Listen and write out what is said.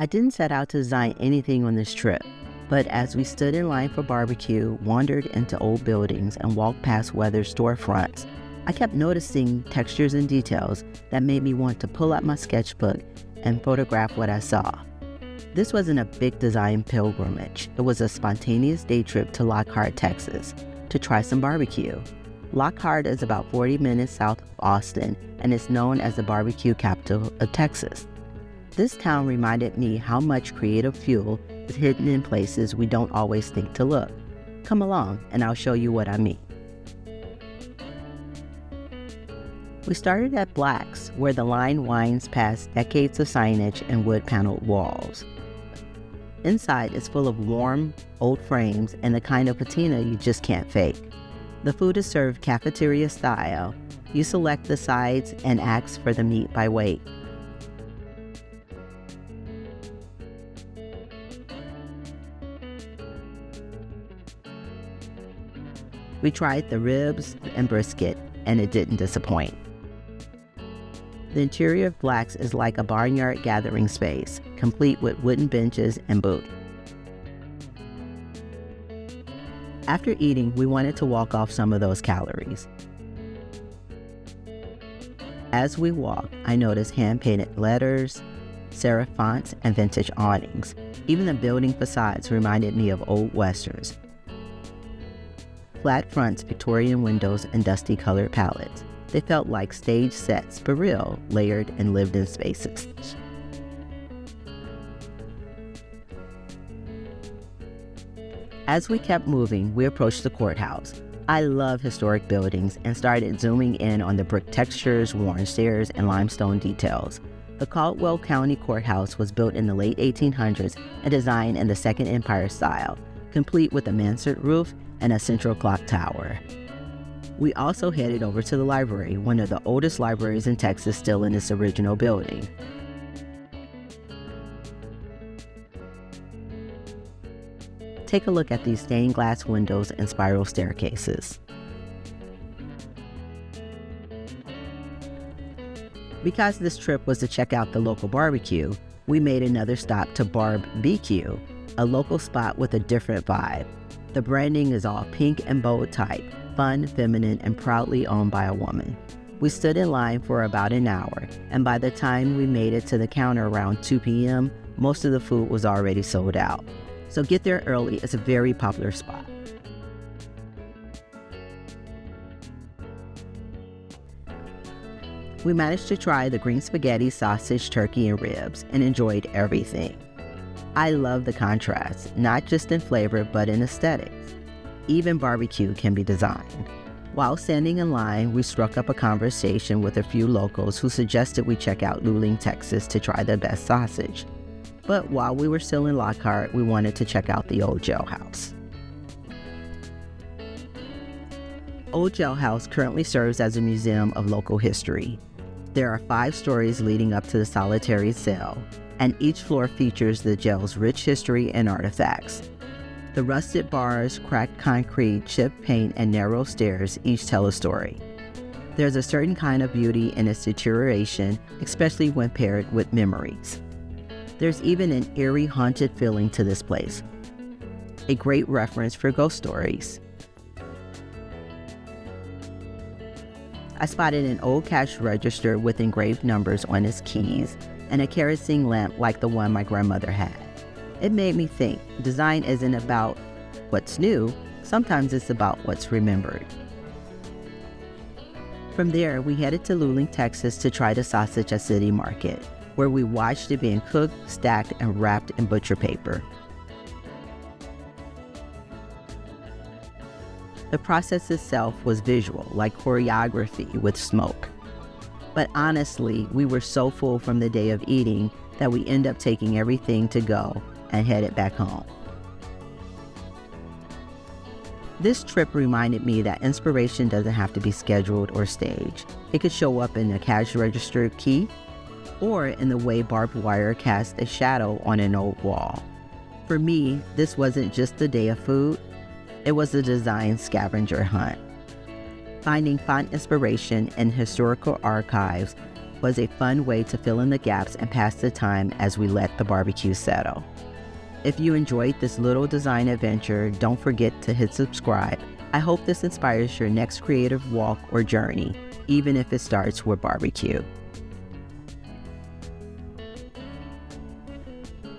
I didn't set out to design anything on this trip, but as we stood in line for barbecue, wandered into old buildings, and walked past weathered storefronts, I kept noticing textures and details that made me want to pull out my sketchbook and photograph what I saw. This wasn't a big design pilgrimage. It was a spontaneous day trip to Lockhart, Texas, to try some barbecue. Lockhart is about 40 minutes south of Austin and is known as the BBQ Capital of Texas. This town reminded me how much creative fuel is hidden in places we don't always think to look. Come along and I'll show you what I mean. We started at Black's, where the line winds past decades of signage and wood-paneled walls. Inside is full of warm, old frames and the kind of patina you just can't fake. The food is served cafeteria style. You select the sides and ask for the meat by weight. We tried the ribs and brisket, and it didn't disappoint. The interior of Black's is like a barnyard gathering space, complete with wooden benches and booths. After eating, we wanted to walk off some of those calories. As we walked, I noticed hand-painted letters, serif fonts, and vintage awnings. Even the building facades reminded me of old westerns. Flat fronts, Victorian windows, and dusty colored palettes. They felt like stage sets, but real, layered, and lived-in spaces. As we kept moving, we approached the courthouse. I love historic buildings and started zooming in on the brick textures, worn stairs, and limestone details. The Caldwell County Courthouse was built in the late 1800s and designed in the Second Empire style, complete with a mansard roof and a central clock tower. We also headed over to the library, one of the oldest libraries in Texas still in its original building. Take a look at these stained glass windows and spiral staircases. Because this trip was to check out the local barbecue, we made another stop to BBQ, a local spot with a different vibe. The branding is all pink and bold type, fun, feminine, and proudly owned by a woman. We stood in line for about an hour, and by the time we made it to the counter around 2 p.m., most of the food was already sold out. So get there early, it's a very popular spot. We managed to try the green spaghetti, sausage, turkey, and ribs, and enjoyed everything. I love the contrast, not just in flavor, but in aesthetics. Even barbecue can be designed. While standing in line, we struck up a conversation with a few locals who suggested we check out Luling, Texas to try the best sausage. But while we were still in Lockhart, we wanted to check out the old jailhouse. Old Jailhouse currently serves as a museum of local history. There are 5 stories leading up to the solitary cell, and each floor features the jail's rich history and artifacts. The rusted bars, cracked concrete, chipped paint, and narrow stairs each tell a story. There's a certain kind of beauty in its deterioration, especially when paired with memories. There's even an eerie, haunted feeling to this place, a great reference for ghost stories. I spotted an old cash register with engraved numbers on its keys and a kerosene lamp like the one my grandmother had. It made me think, design isn't about what's new, sometimes it's about what's remembered. From there, we headed to Luling, Texas to try the sausage at City Market, where we watched it being cooked, stacked, and wrapped in butcher paper. The process itself was visual, like choreography with smoke. But honestly, we were so full from the day of eating that we ended up taking everything to go and headed back home. This trip reminded me that inspiration doesn't have to be scheduled or staged. It could show up in a cash register key, or in the way barbed wire casts a shadow on an old wall. For me, this wasn't just a day of food, it was a design scavenger hunt. Finding font inspiration in historical archives was a fun way to fill in the gaps and pass the time as we let the barbecue settle. If you enjoyed this little design adventure, don't forget to hit subscribe. I hope this inspires your next creative walk or journey, even if it starts with barbecue.